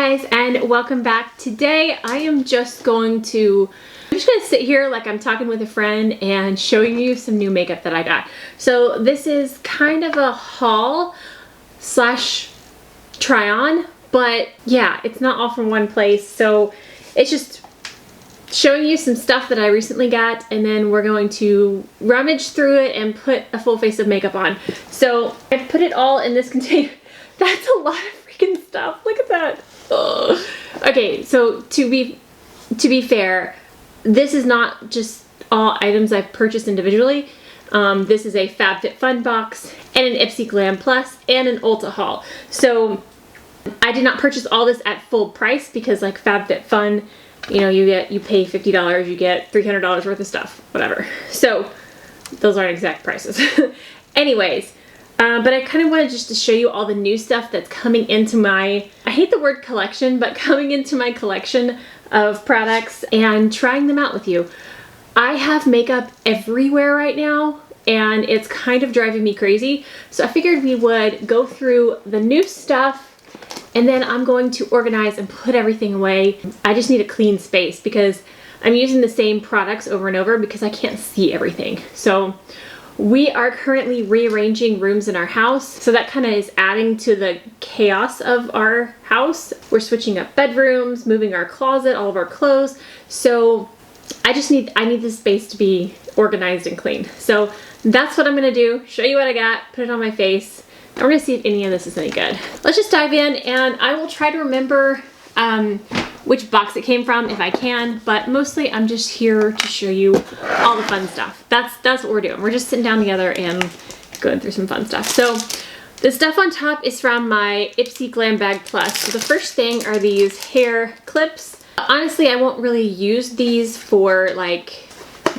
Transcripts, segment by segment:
guys, and welcome back. Today I'm just gonna sit here like I'm talking with a friend and showing you some new makeup that I got. So this is kind of a haul slash try on, but yeah, it's not all from one place. So it's just showing you some stuff that I recently got, and then we're going to rummage through it and put a full face of makeup on. So I put it all in this container. That's a lot of freaking stuff. Look at that. Ugh. Okay, so to be fair, this is not just all items I've purchased individually. This is a FabFitFun box and an Ipsy Glam Plus and an Ulta haul. So I did not purchase all this at full price because, like, FabFitFun, you know, you pay $50, you get $300 worth of stuff, whatever. So those aren't exact prices. Anyways, but I kind of wanted just to show you all the new stuff that's coming into my, I hate the word collection, but coming into my collection of products and trying them out with you. I have makeup everywhere right now, and it's kind of driving me crazy. So I figured we would go through the new stuff, and then I'm going to organize and put everything away. I just need a clean space because I'm using the same products over and over because I can't see everything. So we are currently rearranging rooms in our house, so that kind of is adding to the chaos of our house. We're switching up bedrooms, moving our closet, all of our clothes. So I need this space to be organized and clean. So that's what I'm gonna do. Show you what I got, put it on my face, and we're gonna see if any of this is any good. Let's just dive in, and I will try to remember which box it came from if I can, but mostly I'm just here to show you all the fun stuff. That's what we're doing. We're just sitting down together and going through some fun stuff. So the stuff on top is from my Ipsy Glam Bag Plus. So the first thing are these hair clips. Honestly, I won't really use these for like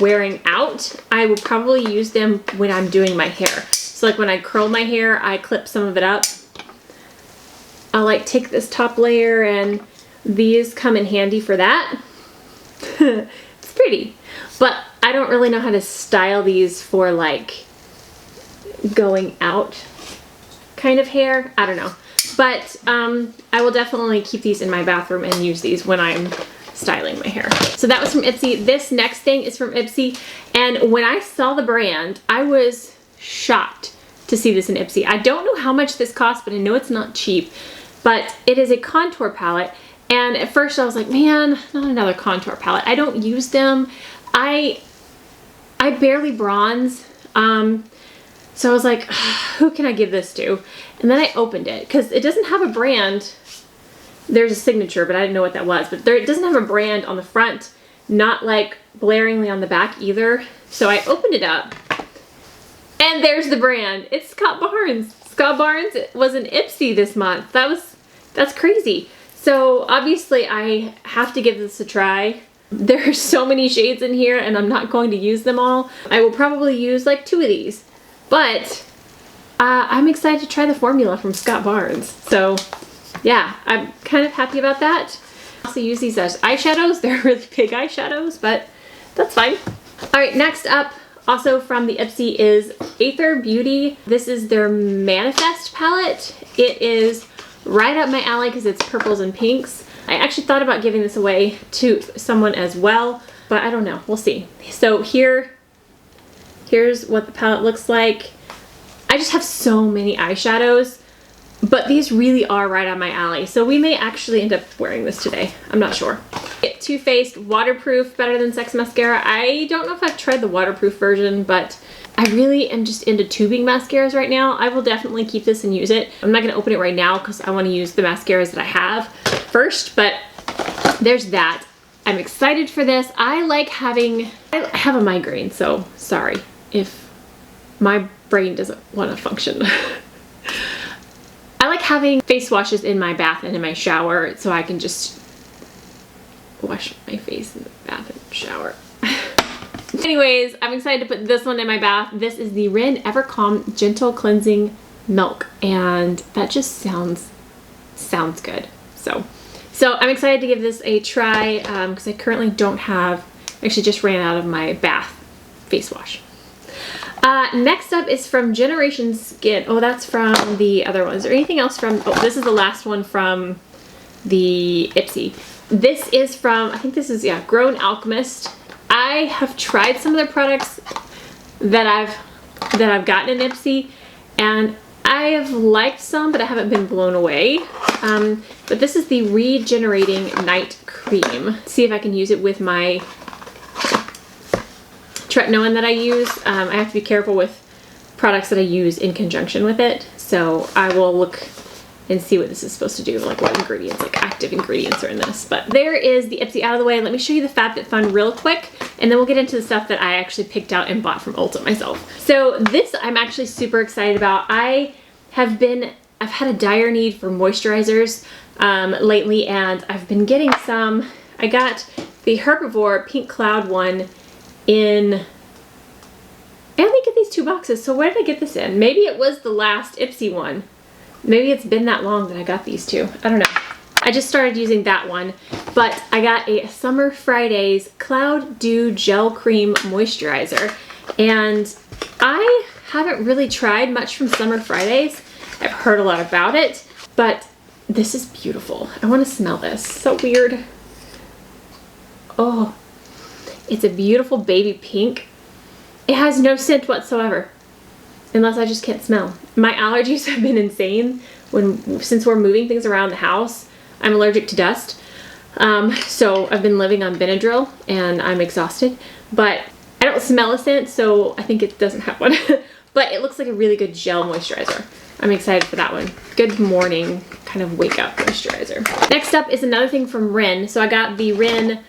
wearing out. I will probably use them when I'm doing my hair. So like when I curl my hair, I clip some of it up. I'll like take this top layer, and these come in handy for that. It's pretty, but I don't really know how to style these for like going out kind of hair. I don't know, but I will definitely keep these in my bathroom and use these when I'm styling my hair. So that was from Ipsy. This next thing is from Ipsy, and when I saw the brand, I was shocked to see this in Ipsy. I don't know how much this costs, but I know it's not cheap, but it is a contour palette. And at first I was like, man, not another contour palette. I don't use them. I barely bronze. So I was like, who can I give this to? And then I opened it because it doesn't have a brand. There's a signature, but I didn't know what that was. But it doesn't have a brand on the front, not like blaringly on the back either. So I opened it up, and there's the brand. It's Scott Barnes. Scott Barnes was an Ipsy this month. That's crazy. So obviously I have to give this a try. There are so many shades in here, and I'm not going to use them all. I will probably use like 2 of these, but I'm excited to try the formula from Scott Barnes. So yeah, I'm kind of happy about that. I also use these as eyeshadows. They're really big eyeshadows, but that's fine. All right, next up, also from the Ipsy, is Aether Beauty. This is their Manifest palette. It is right up my alley because it's purples and pinks. I actually thought about giving this away to someone as well, but I don't know. We'll see. So here's what the palette looks like. I just have so many eyeshadows, but these really are right on my alley. So we may actually end up wearing this today. I'm not sure. Too Faced Waterproof Better Than Sex Mascara. I don't know if I've tried the waterproof version, but I really am just into tubing mascaras right now. I will definitely keep this and use it. I'm not going to open it right now because I want to use the mascaras that I have first, but there's that. I'm excited for this. I have a migraine, so sorry if my brain doesn't want to function. I like having face washes in my bath and in my shower so I can just wash my face in the bath and shower. Anyways, I'm excited to put this one in my bath. This is the Rin Evercalm Gentle Cleansing Milk, and that just sounds good. So I'm excited to give this a try because I currently don't have, actually just ran out of my bath face wash. Next up is from Generation Skin. Oh, that's from the other one. Is there anything else from, oh, this is the last one from the Ipsy. This is from, I think this is, yeah, Grown Alchemist. I have tried some of their products that I've gotten in Ipsy, and I have liked some, but I haven't been blown away. But this is the Regenerating Night Cream. See if I can use it with my tretinoin that I use. I have to be careful with products that I use in conjunction with it, so I will look and see what this is supposed to do, like what ingredients, like active ingredients are in this. But there is the Ipsy out of the way. Let me show you the FabFitFun real quick, and then we'll get into the stuff that I actually picked out and bought from Ulta myself. So this I'm actually super excited about. I've had a dire need for moisturizers lately, and I've been getting some. I got the Herbivore Pink Cloud one in, I only get these 2 boxes, so where did I get this in? Maybe it was the last Ipsy one. Maybe it's been that long that I got these 2. I don't know. I just started using that one, but I got a Summer Fridays Cloud Dew Gel Cream Moisturizer, and I haven't really tried much from Summer Fridays. I've heard a lot about it, but this is beautiful. I want to smell this. So weird. Oh, it's a beautiful baby pink. It has no scent whatsoever, unless I just can't smell. My allergies have been insane since we're moving things around the house. I'm allergic to dust, so I've been living on Benadryl, and I'm exhausted. But I don't smell a scent, so I think it doesn't have one. But it looks like a really good gel moisturizer. I'm excited for that one. Good morning, kind of wake up moisturizer. Next up is another thing from Ren. So I got the Ren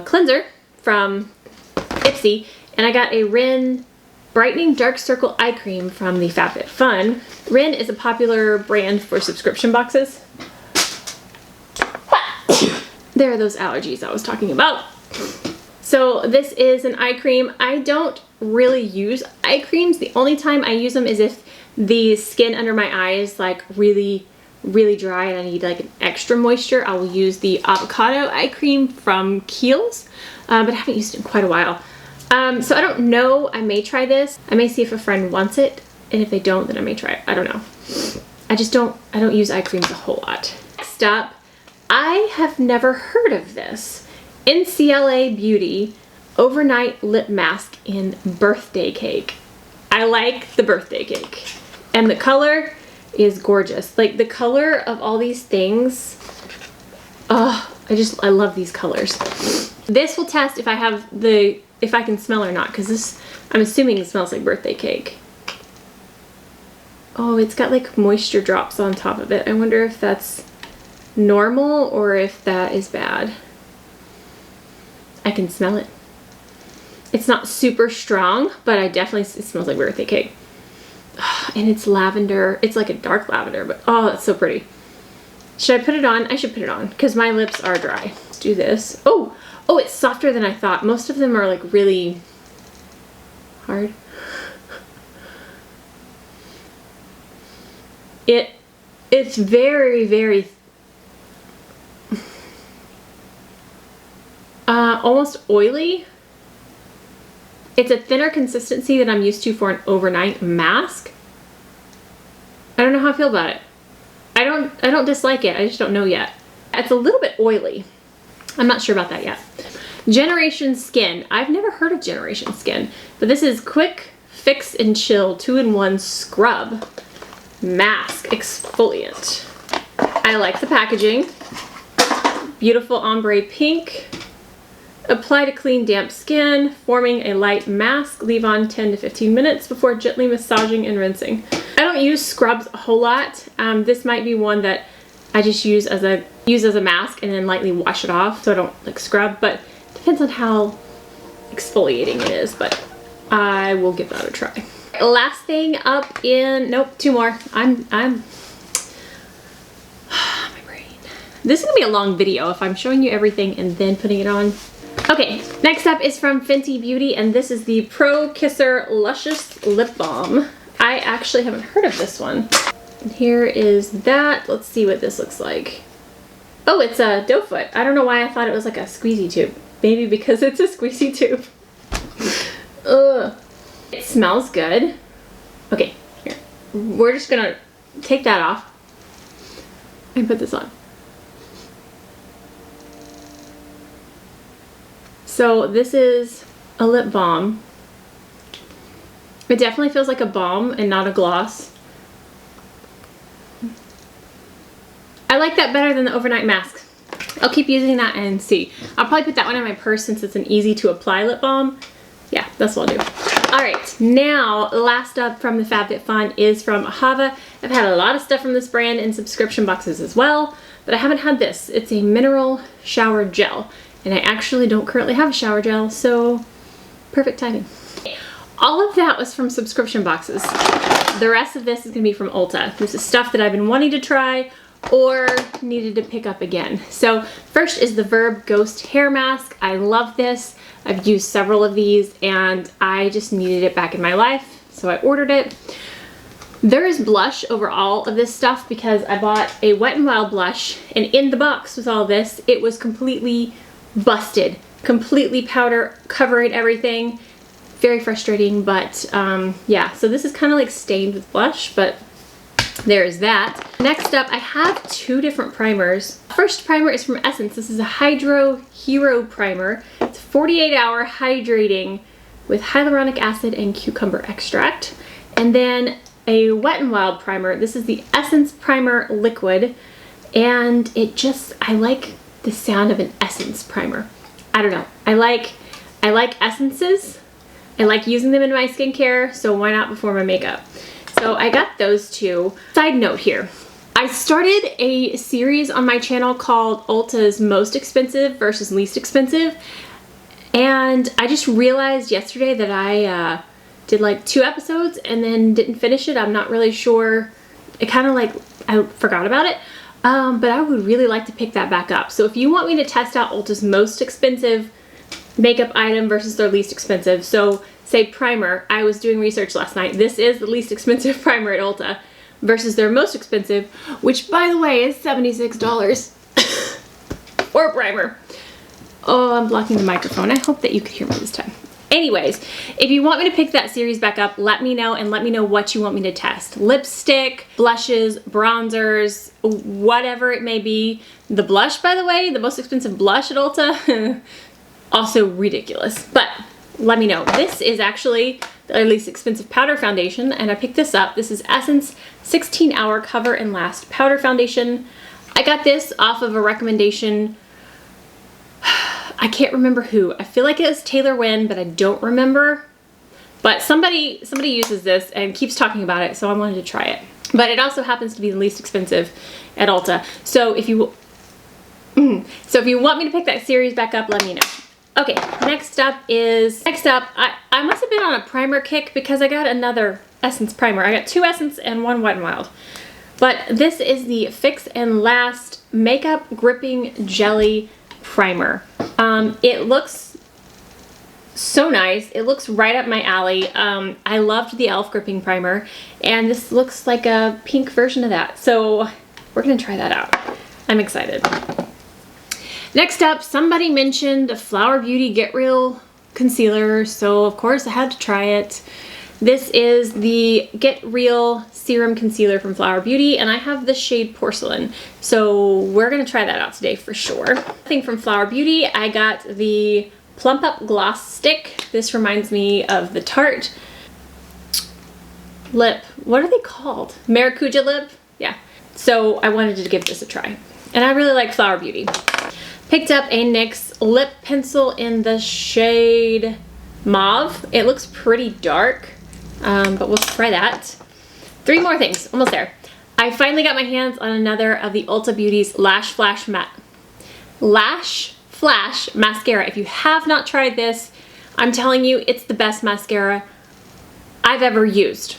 cleanser from Ipsy, and I got a Ren Brightening Dark Circle Eye Cream from the FabFitFun. Ren is a popular brand for subscription boxes. There are those allergies I was talking about. So this is an eye cream. I don't really use eye creams. The only time I use them is if the skin under my eye is like really dry and I need like an extra moisture. I will use the avocado eye cream from Kiehl's, but I haven't used it in quite a while. So I don't know. I may try this. I may see if a friend wants it, and if they don't, then I may try it. I don't know. I don't use eye creams a whole lot. Next up, I have never heard of this. NCLA Beauty Overnight Lip Mask in Birthday Cake. I like the birthday cake. And the color is gorgeous. Like the color of all these things, I love these colors. This will test if I can smell or not, because this, I'm assuming it smells like birthday cake. Oh, it's got like moisture drops on top of it. I wonder if that's normal or if that is bad. I can smell it. It's not super strong, but it smells like birthday cake. And it's lavender. It's like a dark lavender, but oh, that's so pretty. Should I put it on? I should put it on because my lips are dry. Let's do this. Oh, it's softer than I thought. Most of them are like really hard. It's very almost oily. It's a thinner consistency than I'm used to for an overnight mask. I don't know how I feel about it. I don't dislike it. I just don't know yet. It's a little bit oily. I'm not sure about that yet. Generation Skin. I've never heard of Generation Skin, but this is Quick Fix and Chill 2-in-1 Scrub Mask Exfoliant. I like the packaging. Beautiful ombre pink. Apply to clean, damp skin, forming a light mask. Leave on 10 to 15 minutes before gently massaging and rinsing. I don't use scrubs a whole lot. This might be one that I just use as a mask and then lightly wash it off, so I don't like scrub, but it depends on how exfoliating it is, but I will give that a try. Last thing up in, nope, 2 more. I'm my brain. This is gonna be a long video if I'm showing you everything and then putting it on. Okay, next up is from Fenty Beauty, and this is the Pro Kisser Luscious Lip Balm. I actually haven't heard of this one. And here is that. Let's see what this looks like. Oh, it's a doe foot. I don't know why I thought it was like a squeezy tube. Maybe because it's a squeezy tube. Ugh. It smells good. Okay, here. We're just gonna take that off and put this on. So this is a lip balm. It definitely feels like a balm and not a gloss. I like that better than the overnight mask. I'll keep using that and see. I'll probably put that one in my purse since it's an easy to apply lip balm. Yeah, that's what I'll do. All right, now last up from the FabFitFun is from Ahava. I've had a lot of stuff from this brand in subscription boxes as well, but I haven't had this. It's a mineral shower gel, and I actually don't currently have a shower gel, so perfect timing. All of that was from subscription boxes. The rest of this is gonna be from Ulta. This is stuff that I've been wanting to try or needed to pick up again. So first is the Verb Ghost Hair Mask. I love this. I've used several of these and I just needed it back in my life, so I ordered it. There is blush over all of this stuff because I bought a Wet n Wild blush, and in the box with all this, it was completely busted, completely powder covering everything. Very frustrating, but yeah, so this is kind of like stained with blush, but there's that. Next up, I have two different primers. First primer is from Essence. This is a Hydro Hero Primer. It's 48-hour hydrating with hyaluronic acid and cucumber extract. And then a Wet n Wild primer. This is the Essence Primer Liquid. And it just, I like the sound of an Essence primer. I don't know. I like essences. I like using them in my skincare, so why not before my makeup? So I got those two. Side note here. I started a series on my channel called Ulta's Most Expensive versus Least Expensive. And I just realized yesterday that I did like 2 episodes and then didn't finish it. I'm not really sure. It kind of like, I forgot about it. But I would really like to pick that back up. So if you want me to test out Ulta's most expensive makeup item versus their least expensive, so say primer, I was doing research last night. This is the least expensive primer at Ulta versus their most expensive, which by the way is $76 for a primer. Oh, I'm blocking the microphone. I hope that you could hear me this time. Anyways, if you want me to pick that series back up, let me know, and let me know what you want me to test. Lipstick, blushes, bronzers, whatever it may be. The blush, by the way, the most expensive blush at Ulta, also ridiculous, but let me know. This is actually the least expensive powder foundation, and I picked this up. This is Essence 16-Hour Cover and Last Powder Foundation. I got this off of a recommendation. I can't remember who. I feel like it was Taylor Wynn, but I don't remember. But somebody uses this and keeps talking about it, so I wanted to try it. But it also happens to be the least expensive at Ulta. So if you want me to pick that series back up, let me know. Okay, next up, I must have been on a primer kick because I got another Essence primer. I got 2 Essence and 1 Wet n Wild. But this is the Fix and Last Makeup Gripping Jelly Primer. It looks so nice. It looks right up my alley. I loved the e.l.f. gripping primer, and this looks like a pink version of that. So we're gonna try that out. I'm excited. Next up, somebody mentioned the Flower Beauty Get Real concealer, so of course I had to try it. This is the Get Real Serum Concealer from Flower Beauty, and I have the shade Porcelain. So we're gonna try that out today for sure. I think from Flower Beauty, I got the Plump Up Gloss Stick. This reminds me of the Tarte lip. What are they called? Maracuja lip? Yeah. So I wanted to give this a try. And I really like Flower Beauty. Picked up a NYX lip pencil in the shade Mauve. It looks pretty dark, but we'll try that. 3 more things, almost there. I finally got my hands on another of the Ulta Beauty's Lash Flash Mascara. If you have not tried this, I'm telling you, it's the best mascara I've ever used.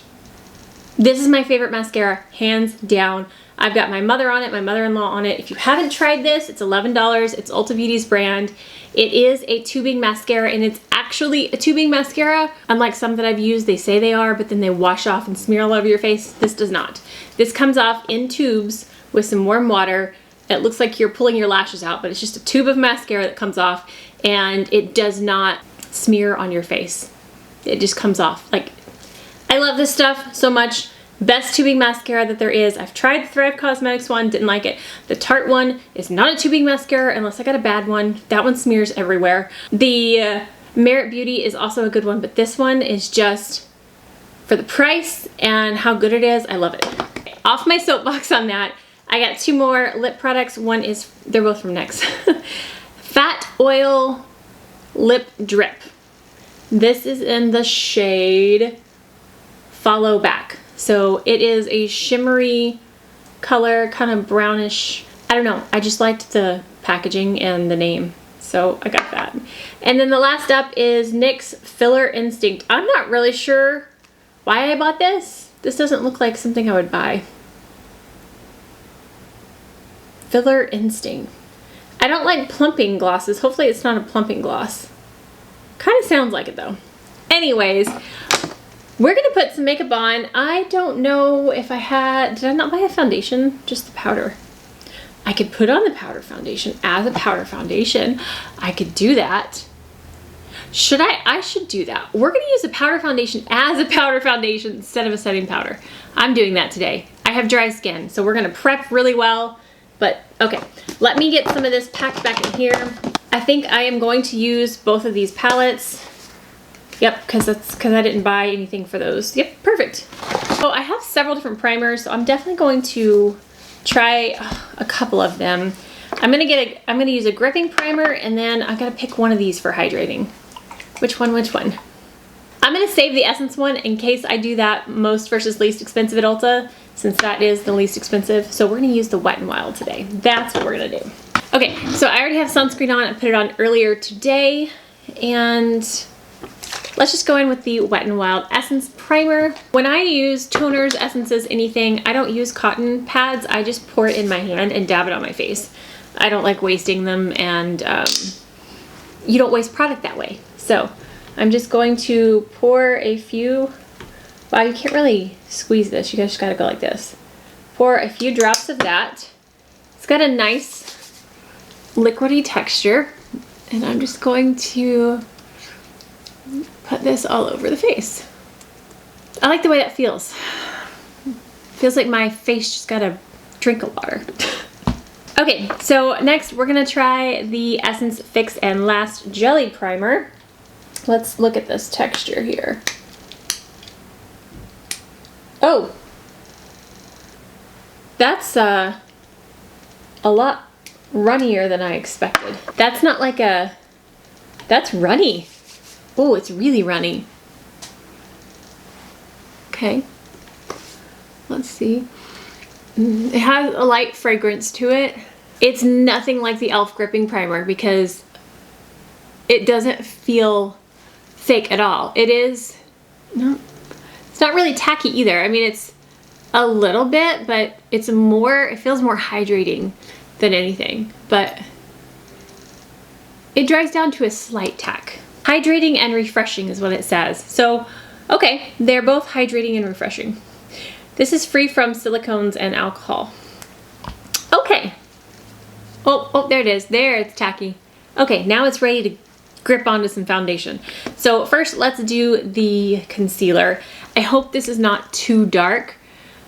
This is my favorite mascara, hands down. I've got my mother on it, my mother-in-law on it. If you haven't tried this, it's $11. It's Ulta Beauty's brand. It is a tubing mascara, and it's actually a tubing mascara. Unlike some that I've used, they say they are, but then they wash off and smear all over your face. This does not. This comes off in tubes with some warm water. It looks like you're pulling your lashes out, but it's just a tube of mascara that comes off, and it does not smear on your face. It just comes off. Like, I love this stuff so much. Best tubing mascara that there is. I've tried the Thrive Cosmetics one, didn't like it. The Tarte one is not a tubing mascara unless I got a bad one. That one smears everywhere. The Merit Beauty is also a good one, but this one is just for the price and how good it is. I love it. Okay, off my soapbox on that. I got 2 more lip products. One is, they're both from NYX. Fat Oil Lip Drip. This is in the shade Follow Back. So it is a shimmery color, kind of brownish. I don't know. I just liked the packaging and the name. So I got that. And then the last up is NYX Filler Instinct. I'm not really sure why I bought this. This doesn't look like something I would buy. Filler Instinct. I don't like plumping glosses. Hopefully it's not a plumping gloss. Kind of sounds like it though. Anyways, we're gonna put some makeup on. I don't know if I had, did I not buy a foundation? Just the powder. I could put on the powder foundation as a powder foundation. I could do that. Should I? I should do that. We're gonna use a powder foundation as a powder foundation instead of a setting powder. I'm doing that today. I have dry skin, so we're gonna prep really well. But okay, let me get some of this packed back in here. I think I am going to use both of these palettes. Yep, because I didn't buy anything for those. Yep, perfect. Oh, I have several different primers, so I'm definitely going to try a couple of them. I'm gonna use a gripping primer, and then I gotta pick one of these for hydrating. Which one? I'm gonna save the Essence one in case I do that most versus least expensive at Ulta, since that is the least expensive. So we're gonna use the Wet n Wild today. That's what we're gonna do. Okay, so I already have sunscreen on. I put it on earlier today, and let's just go in with the Wet n Wild Essence Primer. When I use toners, essences, anything, I don't use cotton pads. I just pour it in my hand and dab it on my face. I don't like wasting them, and you don't waste product that way. So I'm just going to pour a few, wow, you can't really squeeze this. You guys just gotta go like this. Pour a few drops of that. It's got a nice liquidy texture, and I'm just going to put this all over the face. I like the way that feels. Feels like my face just got a drink of water. Okay, so next we're gonna try the Essence Fix and Last Jelly Primer. Let's look at this texture here. Oh, that's a lot runnier than I expected. That's not like a, that's runny. Oh, it's really runny. Okay, let's see. It has a light fragrance to it. It's nothing like the e.l.f. gripping primer because it doesn't feel fake at all. It is, no, it's not really tacky either. I mean, it's a little bit, but it's more, it feels more hydrating than anything, but it dries down to a slight tack. Hydrating and refreshing is what it says. So, okay, they're both hydrating and refreshing. This is free from silicones and alcohol. Okay. Oh, there it is. There, it's tacky. Okay, now it's ready to grip onto some foundation. So first, let's do the concealer. I hope this is not too dark.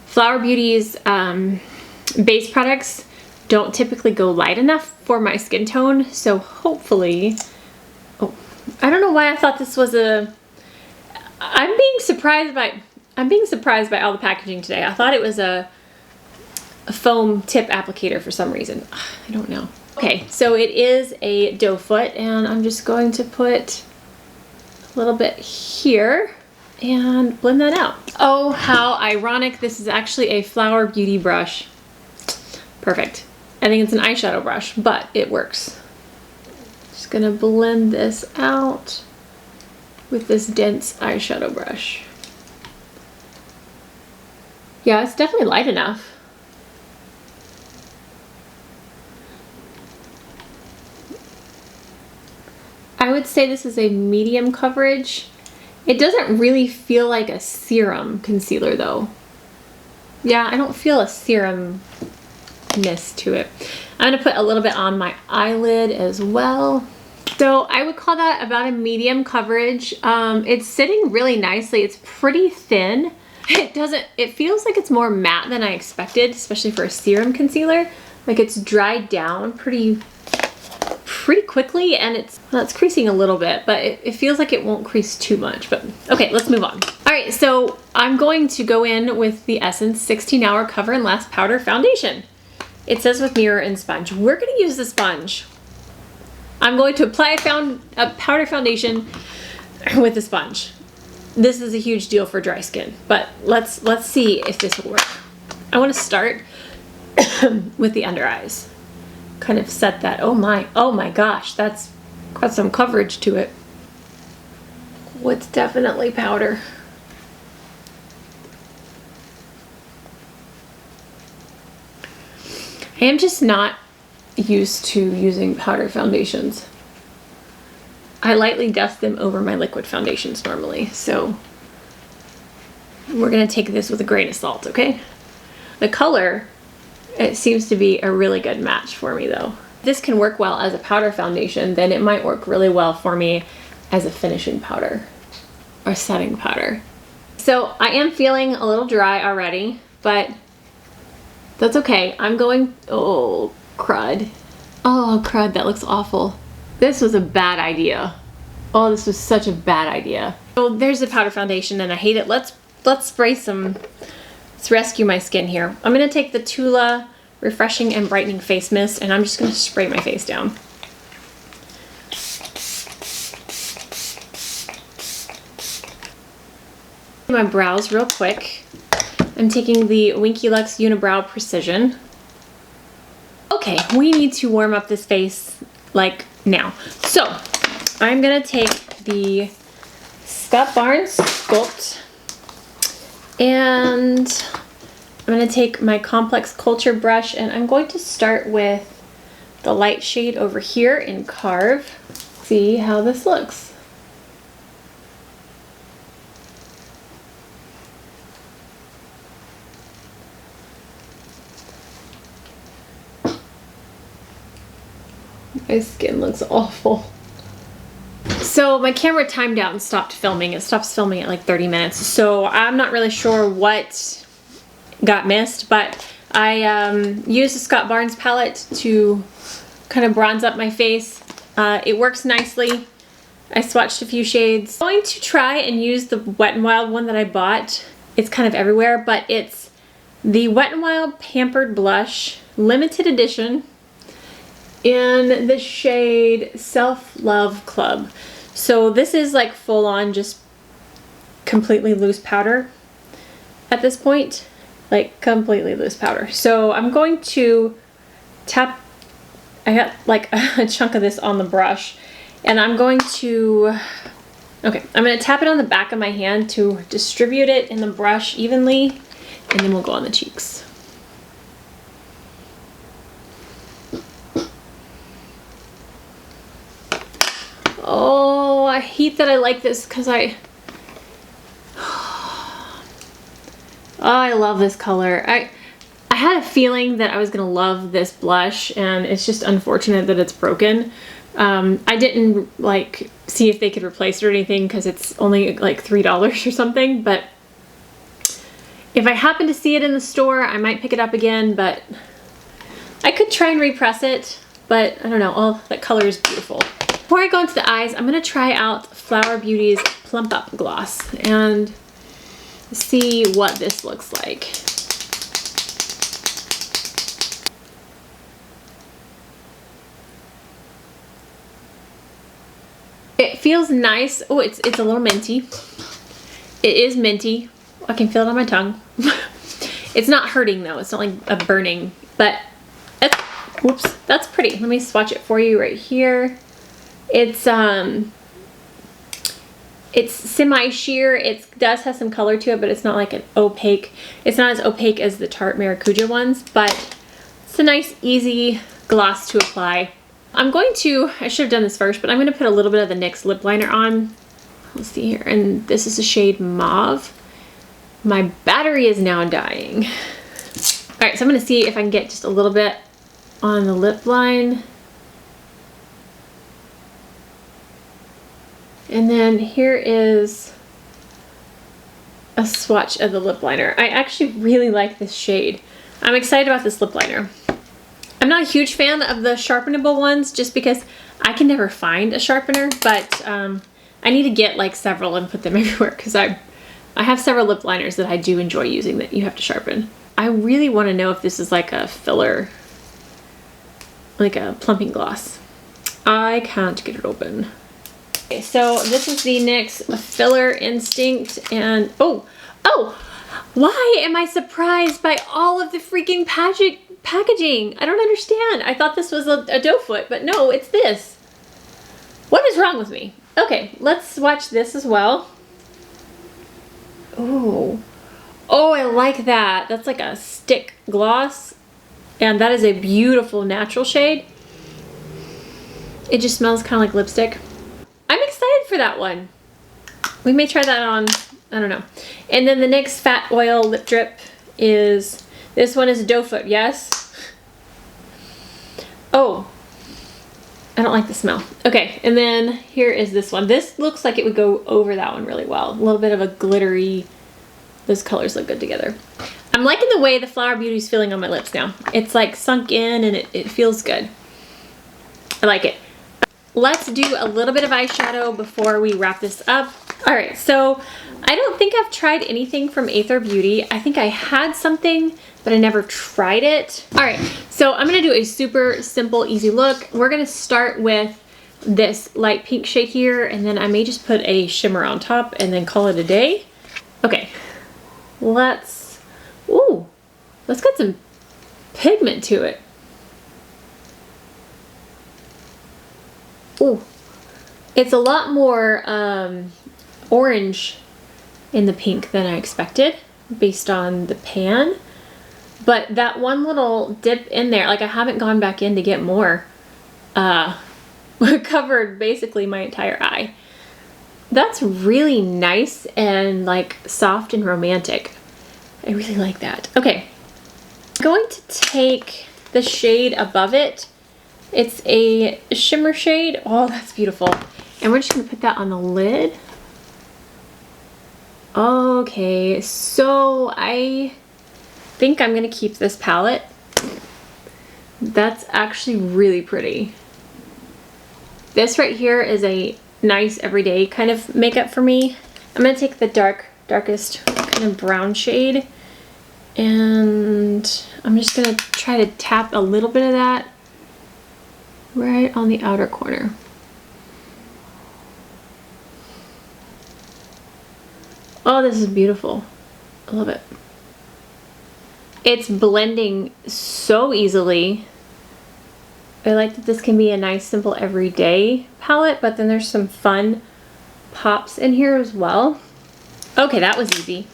Flower Beauty's base products don't typically go light enough for my skin tone, so hopefully, oh, I don't know why I thought this was a, I'm being surprised by all the packaging today. I thought it was a foam tip applicator for some reason. I don't know. Okay, so it is a doe foot, and I'm just going to put a little bit here and blend that out. Oh, how ironic. This is actually a Flower Beauty brush. Perfect. I think it's an eyeshadow brush, but it works. Just gonna blend this out with this dense eyeshadow brush. Yeah, it's definitely light enough. I would say this is a medium coverage. It doesn't really feel like a serum concealer though. Yeah, I don't feel a serum-ness to it. I'm gonna put a little bit on my eyelid as well. So I would call that about a medium coverage. It's sitting really nicely. It's pretty thin. it feels like it's more matte than I expected, especially for a serum concealer. Like it's dried down pretty quickly, and it's creasing a little bit, but it feels like it won't crease too much. But okay, let's move on. All right, so I'm going to go in with the Essence 16 Hour Cover and Last Powder Foundation. It says with mirror and sponge. We're gonna use the sponge. I'm going to apply a powder foundation with the sponge. This is a huge deal for dry skin, but let's see if this will work. I want to start with the under eyes. Kind of set that. Oh my gosh, that's got some coverage to it. Oh, it's definitely powder. I am just not used to using powder foundations. I lightly dust them over my liquid foundations normally, so we're gonna take this with a grain of salt, okay? The color, it seems to be a really good match for me though. This can work well as a powder foundation, then it might work really well for me as a finishing powder or setting powder. So I am feeling a little dry already, but that's okay. I'm going, oh crud. Oh crud, that looks awful. This was a bad idea. Oh, this was such a bad idea. So there's the powder foundation and I hate it. Let's spray some, let's rescue my skin here. I'm gonna take the Tula Refreshing and Brightening Face Mist and I'm just gonna spray my face down. My brows real quick. I'm taking the Winky Lux Unibrow Precision. Okay, we need to warm up this face like now. So I'm gonna take the Scott Barnes Sculpt and I'm gonna take my Complex Culture brush and I'm going to start with the light shade over here in Carve. See how this looks. My skin looks awful. So my camera timed out and stopped filming. It stops filming at like 30 minutes. So I'm not really sure what got missed, but I used the Scott Barnes palette to kind of bronze up my face. It works nicely. I swatched a few shades. I'm going to try and use the Wet n Wild one that I bought. It's kind of everywhere, but it's the Wet n Wild Pampered Blush Limited Edition in the shade Self Love Club. So this is like full on just completely loose powder at this point, like completely loose powder. So I'm going to tap, I got like a chunk of this on the brush and I'm going to, okay, I'm gonna tap it on the back of my hand to distribute it in the brush evenly and then we'll go on the cheeks. Oh, I hate that I like this because oh, I love this color. I had a feeling that I was gonna love this blush and it's just unfortunate that it's broken. I didn't like see if they could replace it or anything because it's only like $3 or something, but if I happen to see it in the store, I might pick it up again, but I could try and repress it, but I don't know. Oh, that color is beautiful. Before I go into the eyes, I'm going to try out Flower Beauty's Plump Up Gloss and see what this looks like. It feels nice. Oh, it's a little minty. It is minty. I can feel it on my tongue. It's not hurting though. It's not like a burning, but it's, whoops, that's pretty. Let me swatch it for you right here. It's semi-sheer. It does have some color to it, but it's not like an opaque. It's not as opaque as the Tarte Maracuja ones, but it's a nice, easy gloss to apply. I'm going to, I should have done this first, but I'm going to put a little bit of the NYX lip liner on. Let's see here, and this is the shade Mauve. My battery is now dying. All right, so I'm going to see if I can get just a little bit on the lip line. And then here is a swatch of the lip liner. I actually really like this shade. I'm excited about this lip liner. I'm not a huge fan of the sharpenable ones just because I can never find a sharpener, but I need to get like several and put them everywhere because I have several lip liners that I do enjoy using that you have to sharpen. I really want to know if this is like a filler, like a plumping gloss. I can't get it open. Okay, so this is the NYX Filler Instinct, and oh, why am I surprised by all of the freaking packaging? I don't understand. I thought this was a doe foot, but no, it's this. What is wrong with me? Okay, let's swatch this as well. Oh, I like that. That's like a stick gloss, and that is a beautiful natural shade. It just smells kind of like lipstick. I'm excited for that one. We may try that on, I don't know. And then the NYX Fat Oil Lip Drip is, this one is a doe foot, yes? Oh, I don't like the smell. Okay, and then here is this one. This looks like it would go over that one really well. A little bit of a glittery, those colors look good together. I'm liking the way the Flower Beauty is feeling on my lips now. It's like sunk in and it feels good. I like it. Let's do a little bit of eyeshadow before we wrap this up. All right, so I don't think I've tried anything from Aether Beauty. I think I had something, but I never tried it. All right, so I'm gonna do a super simple, easy look. We're gonna start with this light pink shade here, and then I may just put a shimmer on top and then call it a day. Okay, let's get some pigment to it. Ooh, it's a lot more orange in the pink than I expected based on the pan. But that one little dip in there, like I haven't gone back in to get more, covered basically my entire eye. That's really nice and like soft and romantic. I really like that. Okay, I'm going to take the shade above it. It's a shimmer shade. Oh, that's beautiful. And we're just gonna put that on the lid. Okay, so I think I'm gonna keep this palette. That's actually really pretty. This right here is a nice everyday kind of makeup for me. I'm gonna take the darkest kind of brown shade, and I'm just gonna try to tap a little bit of that right on the outer corner. Oh, this is beautiful. I love it. It's blending so easily. I like that this can be a nice, simple, everyday palette, but then there's some fun pops in here as well. Okay, that was easy.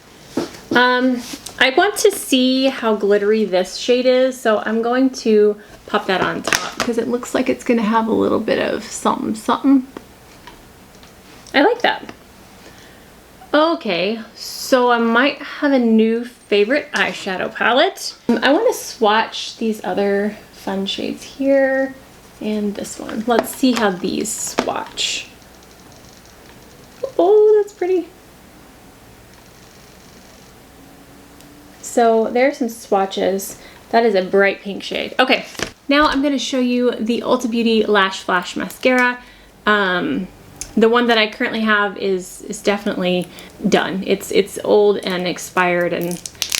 I want to see how glittery this shade is, so I'm going to pop that on top because it looks like it's gonna have a little bit of something, something. I like that. Okay, so I might have a new favorite eyeshadow palette. I want to swatch these other fun shades here and this one. Let's see how these swatch. Oh, that's pretty. So there's some swatches. That is a bright pink shade. Okay, now I'm going to show you the Ulta Beauty Lash Flash Mascara. The one that I currently have is definitely done. It's old and expired, and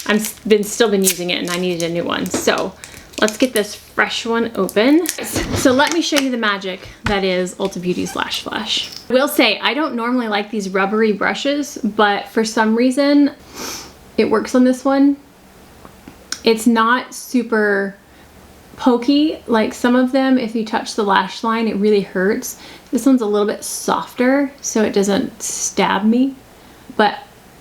I've still been using it, and I needed a new one. So let's get this fresh one open. So let me show you the magic that is Ulta Beauty's Lash Flash. I will say I don't normally like these rubbery brushes, but for some reason it works on this one. It's not super pokey like some of them. If you touch the lash line, it really hurts. This one's a little bit softer, so it doesn't stab me. But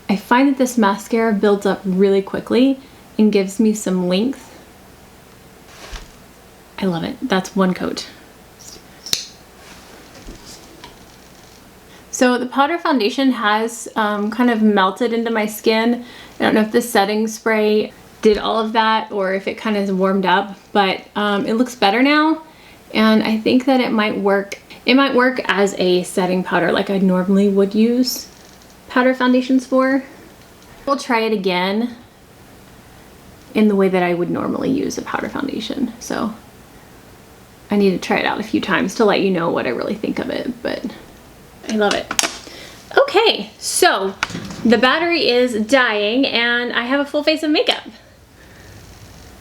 I find that this mascara builds up really quickly and gives me some length. I love it. That's one coat. So the powder foundation has kind of melted into my skin. I don't know if the setting spray did all of that or if it kind of warmed up, but it looks better now. And I think that it might work. It might work as a setting powder like I normally would use powder foundations for. I'll try it again in the way that I would normally use a powder foundation. So I need to try it out a few times to let you know what I really think of it, but I love it. Okay, so the battery is dying and I have a full face of makeup.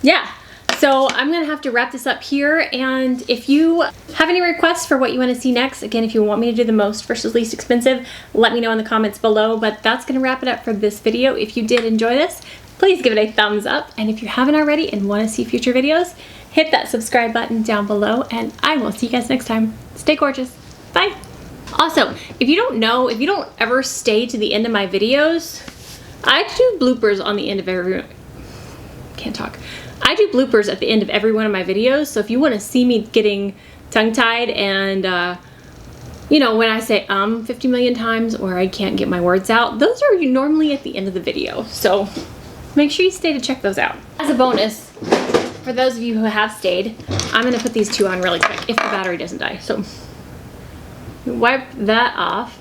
Yeah, so I'm gonna have to wrap this up here, and if you have any requests for what you wanna see next, again, if you want me to do the most versus least expensive, let me know in the comments below, but that's gonna wrap it up for this video. If you did enjoy this, please give it a thumbs up, and if you haven't already and wanna see future videos, hit that subscribe button down below, and I will see you guys next time. Stay gorgeous, bye. Also, if you don't know, if you don't ever stay to the end of my videos, I do bloopers on the end of every, can't talk. I do bloopers at the end of every one of my videos, so if you want to see me getting tongue-tied and, you know, when I say 50 million times or I can't get my words out, those are normally at the end of the video, so make sure you stay to check those out. As a bonus, for those of you who have stayed, I'm going to put these two on really quick if the battery doesn't die. So wipe that off.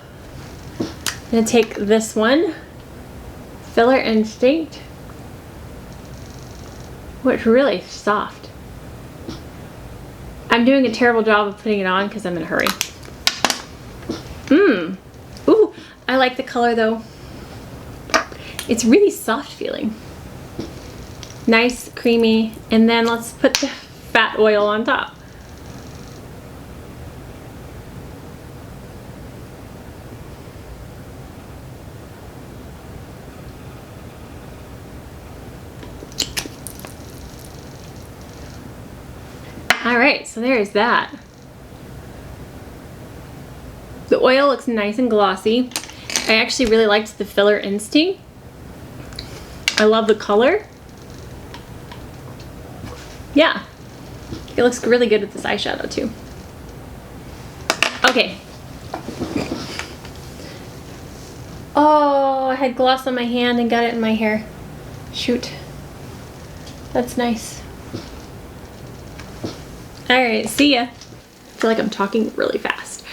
I'm going to take this one, Filler Instinct. Oh, it's really soft. I'm doing a terrible job of putting it on because I'm in a hurry. Ooh, I like the color though. It's really soft feeling. Nice, creamy, and then let's put the fat oil on top. Alright, so there's that. The oil looks nice and glossy. I actually really liked the Filler Instinct. I love the color. Yeah, it looks really good with this eyeshadow too. Okay. Oh, I had gloss on my hand and got it in my hair. Shoot. That's nice. Alright, see ya. I feel like I'm talking really fast.